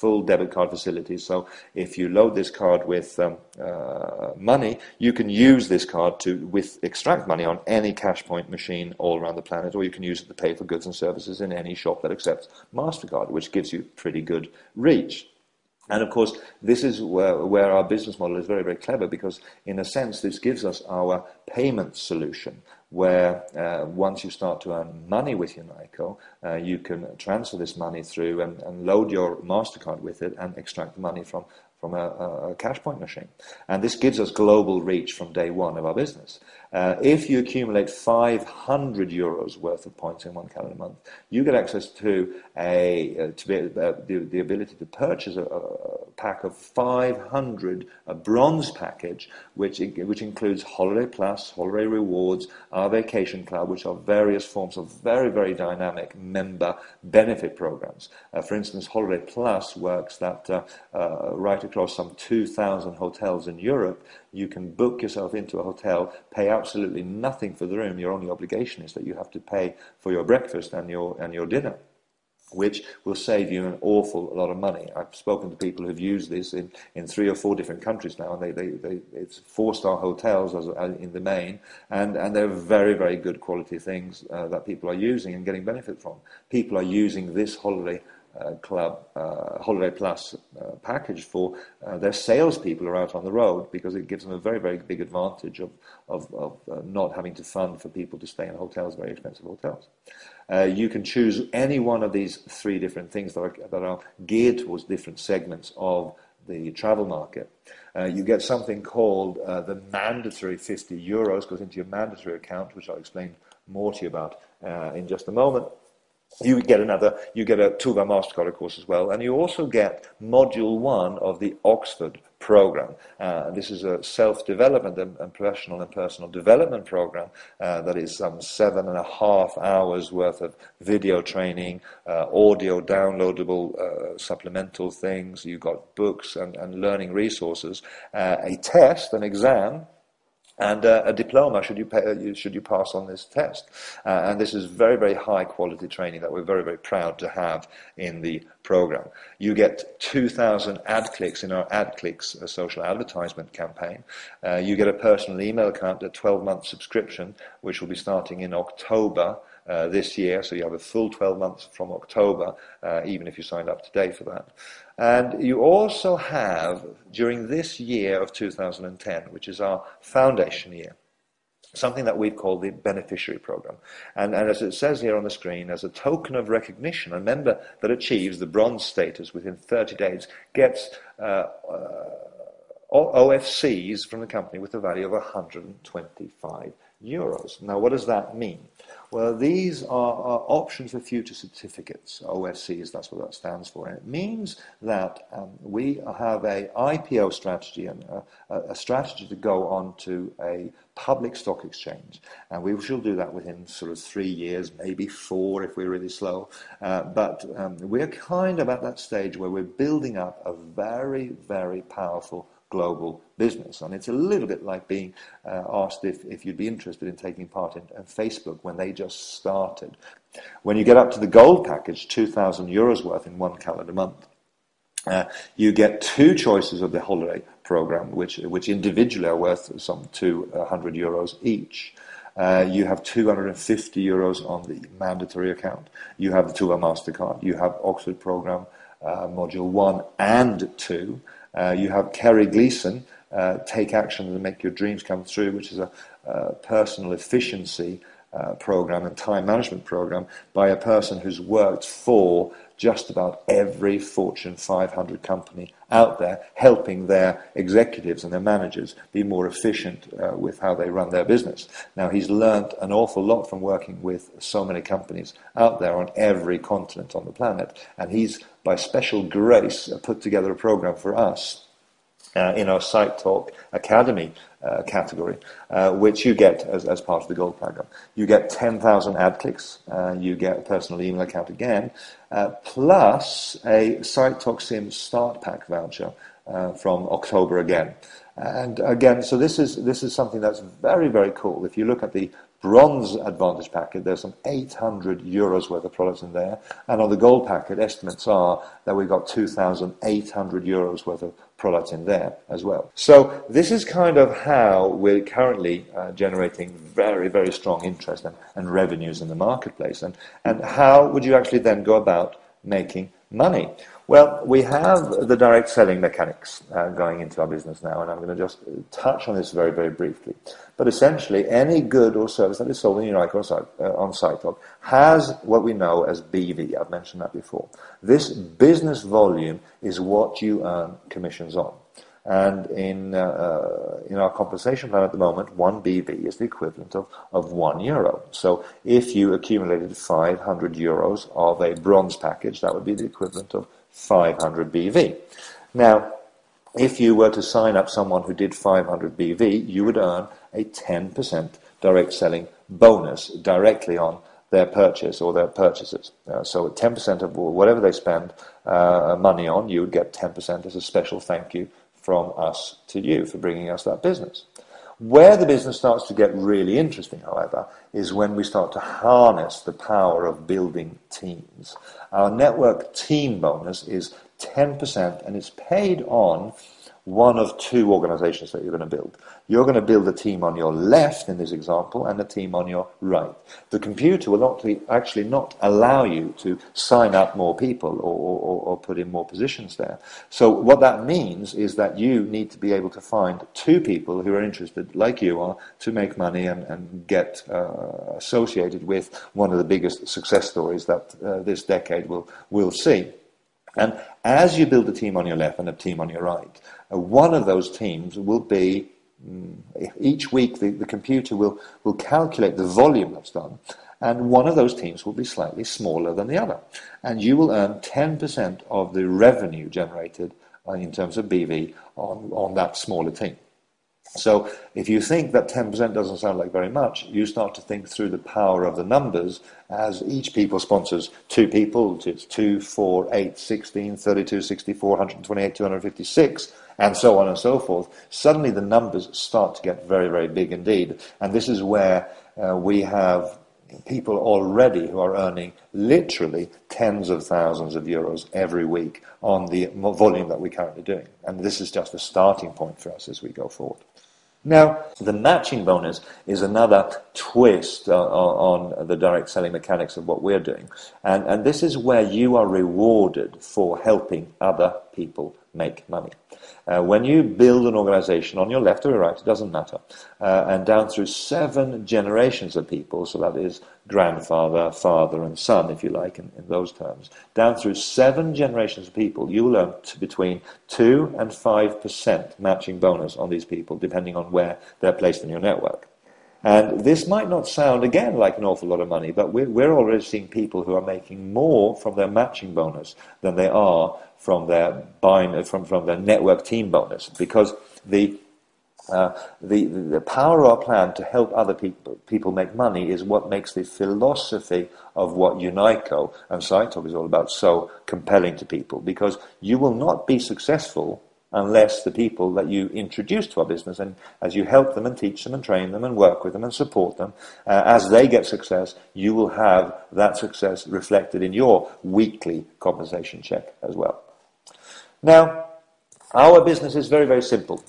full debit card facilities. So if you load this card with money, you can use this card to extract money on any cash point machine all around the planet, or you can use it to pay for goods and services in any shop that accepts MasterCard, which gives you pretty good reach. And of course, this is where our business model is very, very clever, because in a sense, this gives us our payment solution, where once you start to earn money with Unaico, you can transfer this money through and load your MasterCard with it and extract the money from a cash point machine. And this gives us global reach from day one of our business. If you accumulate 500 euros worth of points in one calendar month, you get access to the ability to purchase a pack of 500, a bronze package, which includes Holiday Plus, Holiday Rewards, our Vacation Club, which are various forms of very, very dynamic member benefit programs. For instance, Holiday Plus works that right across some 2,000 hotels in Europe, you can book yourself into a hotel, pay absolutely nothing for the room. Your only obligation is that you have to pay for your breakfast and your dinner, which will save you an awful lot of money. I've spoken to people who've used this in 3 or 4 different countries now, and it's 4-star hotels in the main, and they're very, very good quality things that people are using and getting benefit from. People are using this Holiday Plus package for their salespeople are out on the road, because it gives them a very, very big advantage of not having to fund for people to stay in hotels, very expensive hotels. You can choose any one of these 3 different things that are geared towards different segments of the travel market. You get something called the mandatory 50 euros, goes into your mandatory account, which I'll explain more to you about in just a moment. You get a 2-bar MasterCard, of course, as well, and you also get Module 1 of the Oxford program. This is a self-development and professional and personal development program that is some 7.5 hours worth of video training, audio downloadable supplemental things. You've got books and learning resources, a test, an exam, and a diploma should you pass on this test. And this is very, very high quality training that we're very, very proud to have in the program. You get 2,000 ad clicks in our ad clicks social advertisement campaign. You get a personal email account, a 12-month subscription, which will be starting in October this year, so you have a full 12 months from October, even if you signed up today for that. And you also have, during this year of 2010, which is our foundation year, something that we've called the beneficiary program. And as it says here on the screen, as a token of recognition, a member that achieves the bronze status within 30 days gets OFCs from the company with a value of 125 euros. Now, what does that mean? Well, these are options for future certificates, OFCs, that's what that stands for. And it means that we have a IPO strategy and a strategy to go on to a public stock exchange. And we shall do that within sort of 3 years, maybe 4 if we're really slow. But we're kind of at that stage where we're building up a very, very powerful global business. And it's a little bit like being asked if you'd be interested in taking part in Facebook when they just started. When you get up to the gold package, 2,000 euros worth in one calendar month, you get 2 choices of the holiday program, which individually are worth some 200 euros each. You have 250 euros on the mandatory account. You have the 2-bar MasterCard. You have Oxford program, module 1 and 2. You have Kerry Gleason, Take Action and Make Your Dreams Come True, which is a personal efficiency program and time management program by a person who's worked for just about every Fortune 500 company out there, helping their executives and their managers be more efficient with how they run their business. Now, he's learned an awful lot from working with so many companies out there on every continent on the planet, and he's, by special grace, put together a program for us in our SiteTalk Academy category, which you get as part of the gold program. You get 10,000 ad clicks, you get a personal email account again, plus a SiteTalk Sim Start Pack voucher from October again. And again, so this is something that's very, very cool. If you look at the bronze advantage packet, there's some 800 euros worth of products in there. And on the gold packet, estimates are that we've got 2,800 euros worth of products in there as well. So this is kind of how we're currently generating very, very strong interest and revenues in the marketplace. And how would you actually then go about making money? Well, we have the direct selling mechanics going into our business now, and I'm going to just touch on this very, very briefly. But essentially, any good or service that is sold in Unaico on SiteTalk has what we know as BV. I've mentioned that before. This business volume is what you earn commissions on. And in our compensation plan at the moment, 1 BV is the equivalent of €1. So if you accumulated 500 euros of a bronze package, that would be the equivalent of 500 BV. Now, if you were to sign up someone who did 500 BV, you would earn a 10% direct selling bonus directly on their purchase or their purchases. So 10% of whatever they spend money on, you would get 10% as a special thank you from us to you for bringing us that business. Where the business starts to get really interesting, however, is when we start to harness the power of building teams. Our network team bonus is 10%, and it's paid on one of two organizations that you're going to build. You're going to build a team on your left in this example and a team on your right. The computer will actually not allow you to sign up more people or put in more positions there. So what that means is that you need to be able to find two people who are interested, like you are, to make money and get associated with one of the biggest success stories that this decade will see. And as you build a team on your left and a team on your right, one of those teams will be, each week the computer will calculate the volume that's done, and one of those teams will be slightly smaller than the other. And you will earn 10% of the revenue generated in terms of BV on that smaller team. So if you think that 10% doesn't sound like very much, you start to think through the power of the numbers as each people sponsors two people. It's 2, 4, 8, 16, 32, 64, 128, 256, and so on and so forth. Suddenly the numbers start to get very, very big indeed. And this is where we have people already who are earning literally tens of thousands of euros every week on the volume that we're currently doing. And this is just a starting point for us as we go forward. Now, the matching bonus is another twist on the direct selling mechanics of what we're doing. And this is where you are rewarded for helping other people make money. When you build an organization on your left or your right, it doesn't matter, and down through 7 generations of people, so that is grandfather, father and son, if you like, in those terms, down through 7 generations of people, you will earn between 2 and 5% matching bonus on these people, depending on where they're placed in your network. And this might not sound, again, like an awful lot of money, but we're already seeing people who are making more from their matching bonus than they are from their from their network team bonus, because the power of our plan to help other people make money is what makes the philosophy of what Unaico and SiteTalk is all about so compelling to people, because you will not be successful unless the people that you introduce to our business, and as you help them and teach them and train them and work with them and support them, as they get success, you will have that success reflected in your weekly compensation check as well. Now, our business is very, very simple.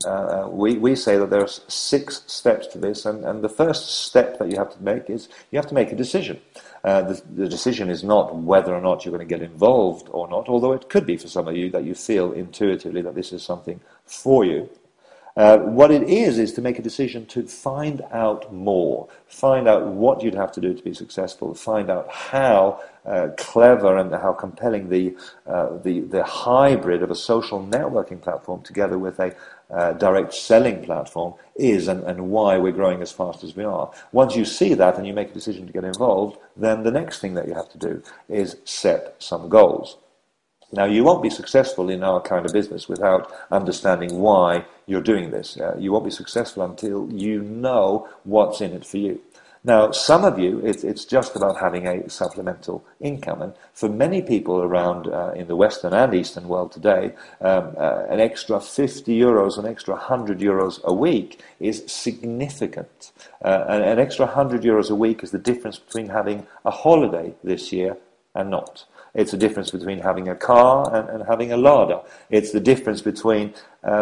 We say that there's 6 steps to this, and the first step that you have to make is you have to make a decision. The decision is not whether or not you're going to get involved or not, although it could be for some of you that you feel intuitively that this is something for you. What it is to make a decision to find out more, find out what you'd have to do to be successful, find out how clever and how compelling the hybrid of a social networking platform together with a direct selling platform is, and why we're growing as fast as we are. Once you see that and you make a decision to get involved, then the next thing that you have to do is set some goals. Now, you won't be successful in our kind of business without understanding why you're doing this. You won't be successful until you know what's in it for you. Now, some of you, it's just about having a supplemental income. And for many people around in the Western and Eastern world today, an extra 50 euros, an extra 100 euros a week is significant. An extra 100 euros a week is the difference between having a holiday this year and not. It's the difference between having a car and having a larder. It's the difference between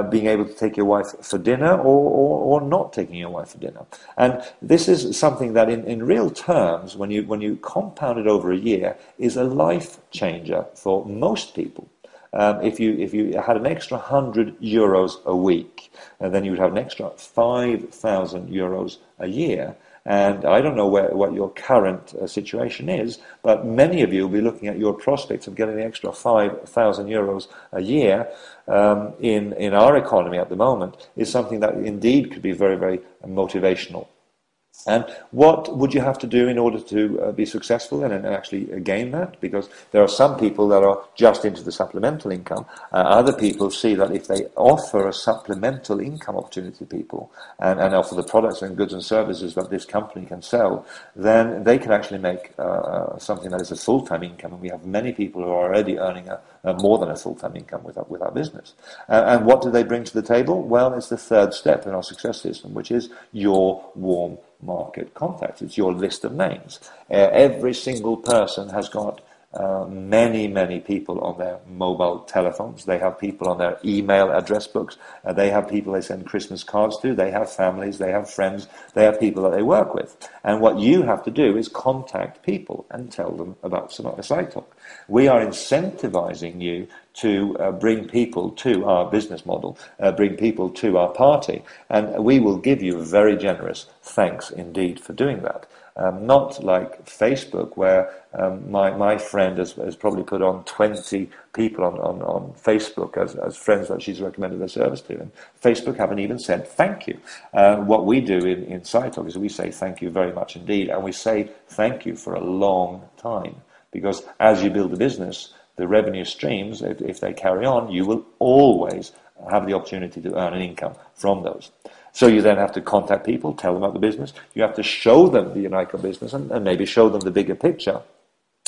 being able to take your wife for dinner or not taking your wife for dinner. And this is something that in real terms, when you compound it over a year, is a life changer for most people. If you had an extra 100 euros a week, then you would have an extra 5,000 euros a year. And I don't know what your current situation is, but many of you will be looking at your prospects of getting an extra 5,000 euros a year in our economy at the moment is something that indeed could be very, very motivational. And what would you have to do in order to be successful and actually gain that? Because there are some people that are just into the supplemental income. Other people see that if they offer a supplemental income opportunity to people and offer the products and goods and services that this company can sell, then they can actually make something that is a full-time income. And we have many people who are already earning more than a full-time income with our business. And what do they bring to the table? Well, it's the third step in our success system, which is your warm market contacts. It's your list of names. Every single person has got many people on their mobile telephones. They have people on their email address books. They have people they send Christmas cards to. They have families. They have friends. They have people that they work with. And what you have to do is contact people and tell them about SiteTalk. We are incentivizing you to bring people to our business model, bring people to our party, and we will give you a very generous thanks indeed for doing that. Not like Facebook, where my friend has probably put on 20 people on Facebook as friends that she's recommended their service to, and Facebook haven't even said thank you. What we do in SiteTalk is we say thank you very much indeed, and we say thank you for a long time, because as you build a business, the revenue streams, if they carry on, you will always have the opportunity to earn an income from those. So you then have to contact people, tell them about the business. You have to show them the Unaico business and maybe show them the bigger picture.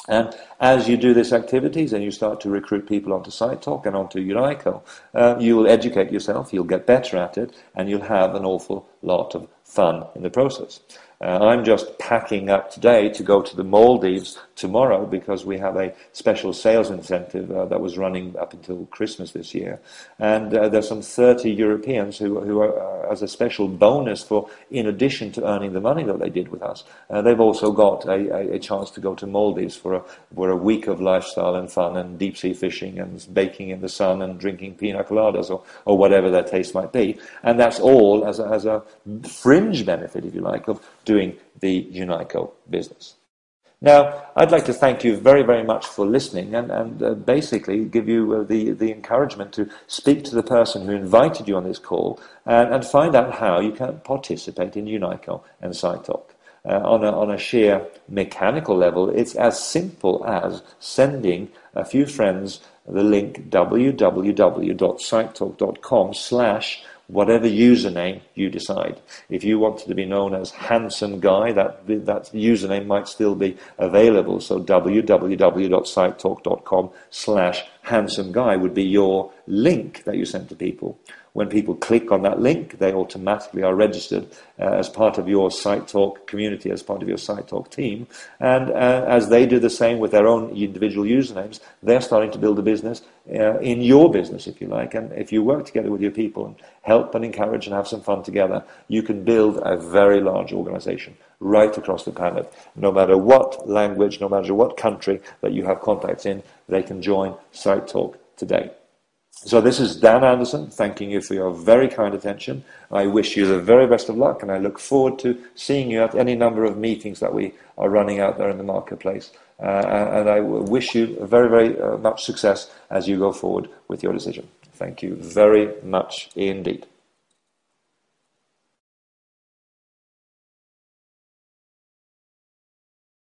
And as you do these activities and you start to recruit people onto SiteTalk and onto Unaico, you will educate yourself, you'll get better at it, and you'll have an awful lot of fun in the process. I'm just packing up today to go to the Maldives tomorrow because we have a special sales incentive that was running up until Christmas this year. And there's some 30 Europeans who are, as a special bonus for, in addition to earning the money that they did with us, they've also got a chance to go to Maldives for a week of lifestyle and fun and deep sea fishing and baking in the sun and drinking pina coladas or whatever their taste might be. And that's all as a fringe benefit, if you like, of doing the Unaico business. Now, I'd like to thank you very, very much for listening and basically give you the encouragement to speak to the person who invited you on this call and find out how you can participate in Unaico and SiteTalk. On a sheer mechanical level, it's as simple as sending a few friends the link www.sitetalk.com/whatever username you decide. If you wanted to be known as Handsome Guy, that username might still be available. So www.sitetalk.com/Handsome Guy would be your link that you send to people. When people click on that link, they automatically are registered as part of your SiteTalk community, as part of your SiteTalk team. And as they do the same with their own individual usernames, they're starting to build a business in your business, if you like. And if you work together with your people and help and encourage and have some fun together, you can build a very large organization right across the planet. No matter what language, no matter what country that you have contacts in, they can join SiteTalk today. So this is Dan Anderson, thanking you for your very kind attention. I wish you the very best of luck, and I look forward to seeing you at any number of meetings that we are running out there in the marketplace. And I wish you very, very much success as you go forward with your decision. Thank you very much indeed.